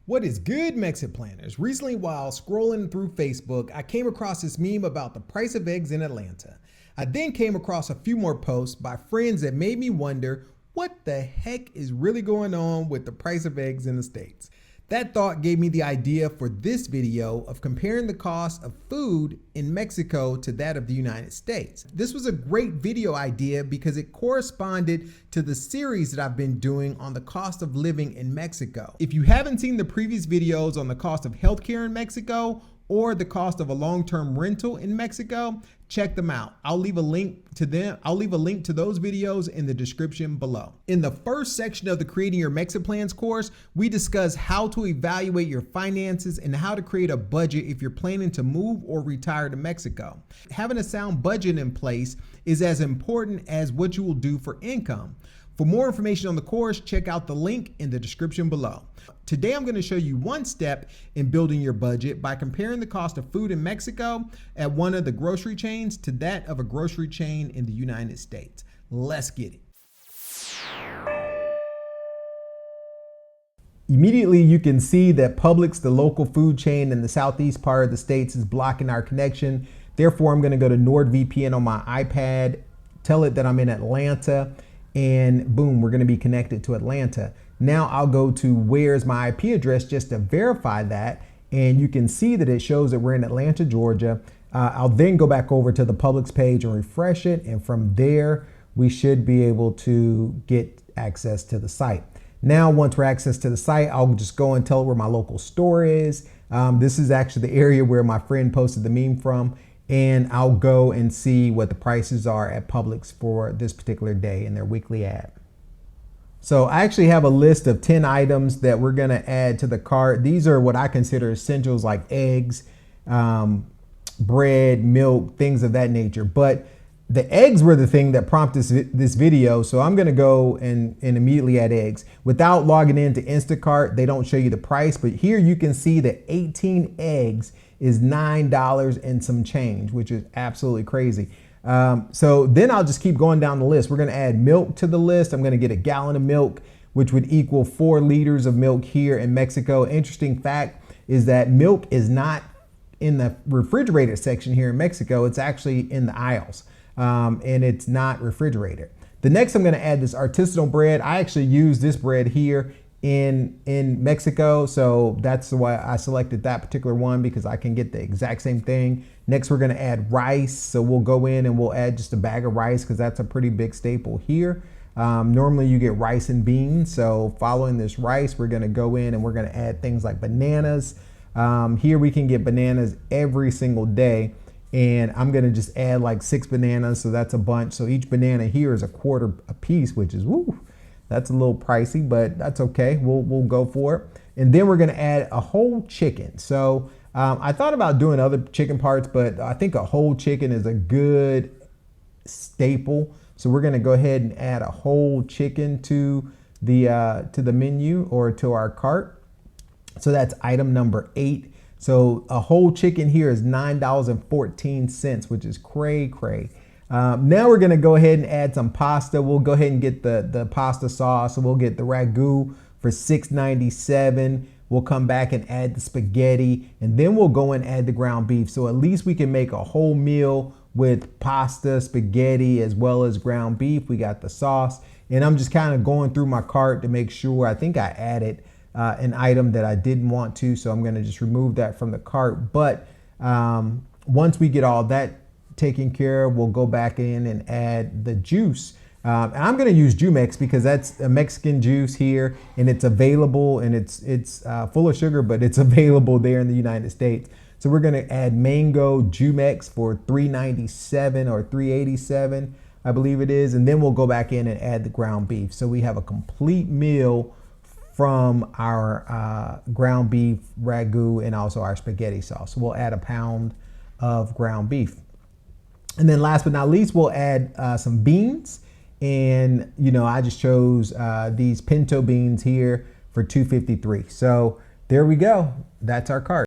What is good, Mexit planners? Recently, while scrolling through Facebook, I came across this meme about the price of eggs in Atlanta. I then came across a few more posts by friends that made me wonder what the heck is really going on with the price of eggs in the States. That thought gave me the idea for this video of comparing the cost of food in Mexico to that of the United States. This was a great video idea because it corresponded to the series that I've been doing on the cost of living in Mexico. If you haven't seen the previous videos on the cost of healthcare in Mexico or the cost of a long-term rental in Mexico, check them out. I'll leave a link to them. I'll leave a link to those videos in the description below. In the first section of the Creating Your MexitPlans course, we discuss how to evaluate your finances and how to create a budget if you're planning to move or retire to Mexico. Having a sound budget in place is as important as what you will do for income. For more information on the course, check out the link in the description below. Today, I'm going to show you one step in building your budget by comparing the cost of food in Mexico at one of the grocery chains to that of a grocery chain in the United States. Let's get it. Immediately, you can see that Publix, the local food chain in the southeast part of the States, is blocking our connection. Therefore, I'm going to go to NordVPN on my iPad, tell it that I'm in Atlanta, and boom, we're going to be connected to Atlanta. Now I'll go to where's my IP address just to verify that. And you can see that it shows that we're in Atlanta, Georgia. I'll then go back over to the Publix page and refresh it. And from there, we should be able to get access to the site. Now, once we're access to the site, I'll just go and tell it where my local store is. This is actually the area where my friend posted the meme from. And I'll go and see what the prices are at Publix for this particular day in their weekly ad. So I actually have a list of 10 items that we're gonna add to the cart. These are what I consider essentials like eggs, bread, milk, things of that nature. But the eggs were the thing that prompted this video. So I'm gonna go and immediately add eggs. Without logging into Instacart, they don't show you the price, but here you can see that 18 eggs is $9 and some change, which is absolutely crazy. So then I'll just keep going down the list. We're gonna add milk to the list. I'm gonna get a gallon of milk, which would equal 4 liters of milk here in Mexico. Interesting fact is that milk is not in the refrigerator section here in Mexico. It's actually in the aisles, and it's not refrigerated. The next, I'm gonna add this artisanal bread. I actually use this bread here in Mexico. So that's why I selected that particular one, because I can get the exact same thing. Next, we're gonna add rice. So we'll go in and we'll add just a bag of rice because that's a pretty big staple here. Normally you get rice and beans. So following this rice, we're gonna go in and we're gonna add things like bananas. Here we can get bananas every single day. And I'm gonna just add like 6 bananas. So that's a bunch. So each banana here is a quarter a piece, which is woo. That's a little pricey, but that's okay. We'll go for it. And then we're gonna add a whole chicken. So I thought about doing other chicken parts, but I think a whole chicken is a good staple. So we're gonna go ahead and add a whole chicken to the menu or to our cart. So that's item number 8. So a whole chicken here is $9.14, which is cray. Now we're gonna go ahead and add some pasta. We'll go ahead and get the pasta sauce. So we'll get the ragu for $6.97. We'll come back and add the spaghetti, and then we'll go and add the ground beef. So at least we can make a whole meal with pasta, spaghetti, as well as ground beef. We got the sauce, and I'm just kind of going through my cart to make sure. I think I added an item that I didn't want to, so I'm gonna just remove that from the cart. But once we get all that taken care of, we'll go back in and add the juice. And I'm gonna use Jumex because that's a Mexican juice here, and it's available, and it's full of sugar, but it's available there in the United States. So we're gonna add mango Jumex for $3.97 or $3.87, I believe it is. And then we'll go back in and add the ground beef. So we have a complete meal from our ground beef, ragu, and also our spaghetti sauce. So we'll add a pound of ground beef. And then last but not least, we'll add some beans. And, I just chose these pinto beans here for $2.53. So there we go. That's our cart.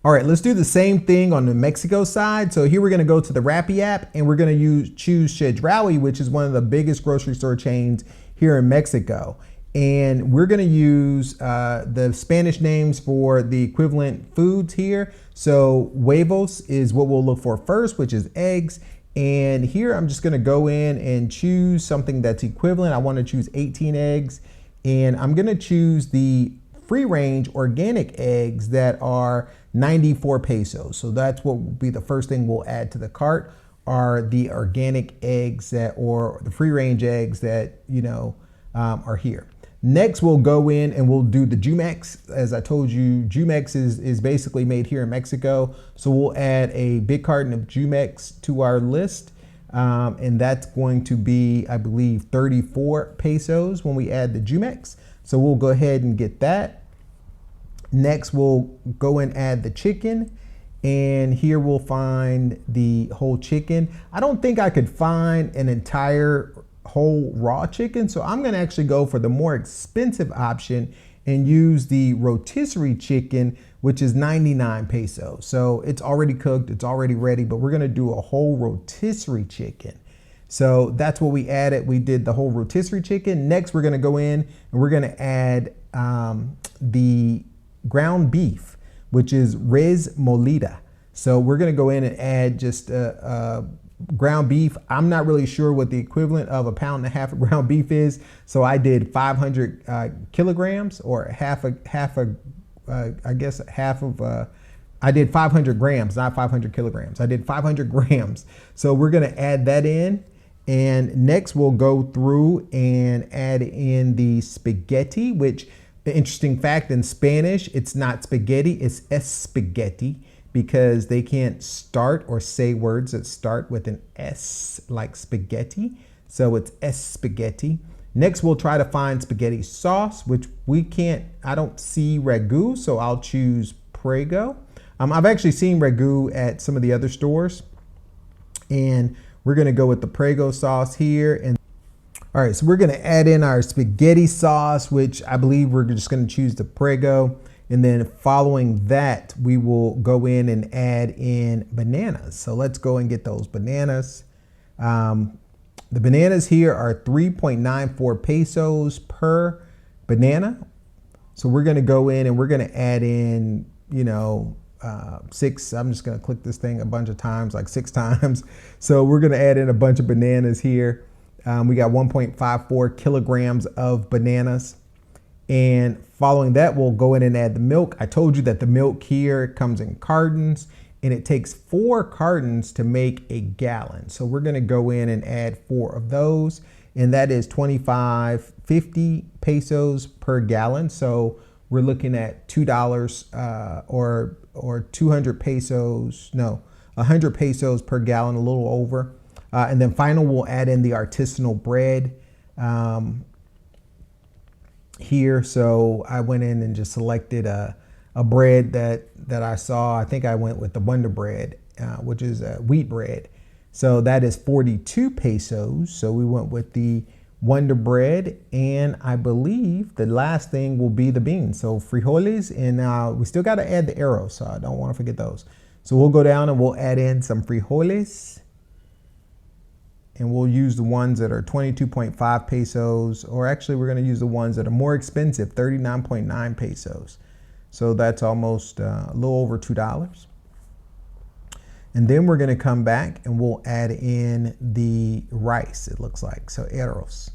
All right, let's do the same thing on the Mexico side. So here we're gonna go to the Rappi app, and we're gonna choose Chedraui, which is one of the biggest grocery store chains here in Mexico. And we're going to use the Spanish names for the equivalent foods here. So huevos is what we'll look for first, which is eggs. And here I'm just going to go in and choose something that's equivalent. I want to choose 18 eggs. And I'm going to choose the free range organic eggs that are 94 pesos. So that's what will be the first thing we'll add to the cart, are the organic eggs that, or the free range eggs that, are here. Next, we'll go in and we'll do the Jumex. As I told you, Jumex is basically made here in Mexico. So we'll add a big carton of Jumex to our list. And that's going to be, I believe, 34 pesos when we add the Jumex. So we'll go ahead and get that. Next, we'll go and add the chicken. And here we'll find the whole chicken. I don't think I could find an entire whole raw chicken, so I'm gonna actually go for the more expensive option and use the rotisserie chicken, which is 99 pesos. So it's already cooked, it's already ready, but we're gonna do a whole rotisserie chicken. So that's what we added. We did the whole rotisserie chicken. Next, we're gonna go in and we're gonna add the ground beef, which is res molida. So we're gonna go in and add just ground beef. I'm not really sure what the equivalent of 1.5 pounds of ground beef is. So I did 500 kilograms, or I did 500 grams, not 500 kilograms. I did 500 grams. So we're gonna add that in. And next we'll go through and add in the spaghetti, which, the interesting fact, in Spanish, it's not spaghetti, it's spaghetti, because they can't start or say words that start with an S, like spaghetti. So it's spaghetti. Next, we'll try to find spaghetti sauce, which we can't, I don't see ragu, so I'll choose Prego. I've actually seen ragu at some of the other stores, and we're gonna go with the Prego sauce here. And all right, so we're gonna add in our spaghetti sauce, which I believe we're just gonna choose the Prego. And then following that, we will go in and add in bananas. So let's go and get those bananas. The bananas here are 3.94 pesos per banana. So we're gonna go in and we're gonna add in, 6, I'm just gonna click this thing a bunch of times, like 6 times. So we're gonna add in a bunch of bananas here. We got 1.54 kilograms of bananas. And following that, we'll go in and add the milk. I told you that the milk here comes in cartons, and it takes 4 cartons to make a gallon. So we're gonna go in and add 4 of those, and that is 25.50 pesos per gallon. So we're looking at $2 or 200 pesos, no, 100 pesos per gallon, a little over. And then final, we'll add in the artisanal bread here. So I went in and just selected a bread that I saw. I think I went with the Wonder Bread, which is wheat bread. So that is 42 pesos. So we went with the Wonder Bread, and I believe the last thing will be the beans. So frijoles, and we still got to add the arrows, so I don't want to forget those. So we'll go down and we'll add in some frijoles. And we'll use the ones that are 22.5 pesos, or actually we're gonna use the ones that are more expensive, 39.9 pesos. So that's almost a little over $2. And then we're gonna come back and we'll add in the rice, it looks like, so arroz.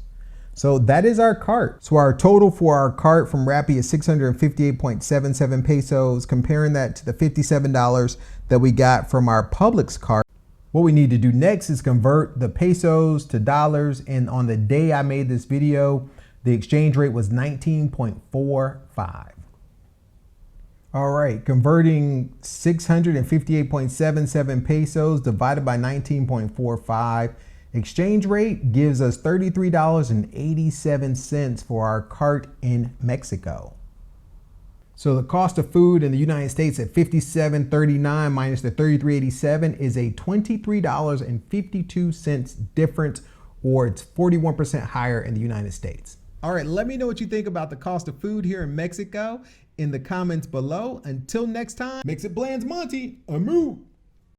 So that is our cart. So our total for our cart from Rappi is 658.77 pesos, comparing that to the $57 that we got from our Publix cart. What we need to do next is convert the pesos to dollars. And on the day I made this video, the exchange rate was 19.45. All right, converting 658.77 pesos divided by 19.45. Exchange rate gives us $33.87 for our cart in Mexico. So the cost of food in the United States at $57.39 minus the $33.87 is a $23.52 difference, or it's 41% higher in the United States. All right, let me know what you think about the cost of food here in Mexico in the comments below. Until next time, MexitPlans Monty, Amu.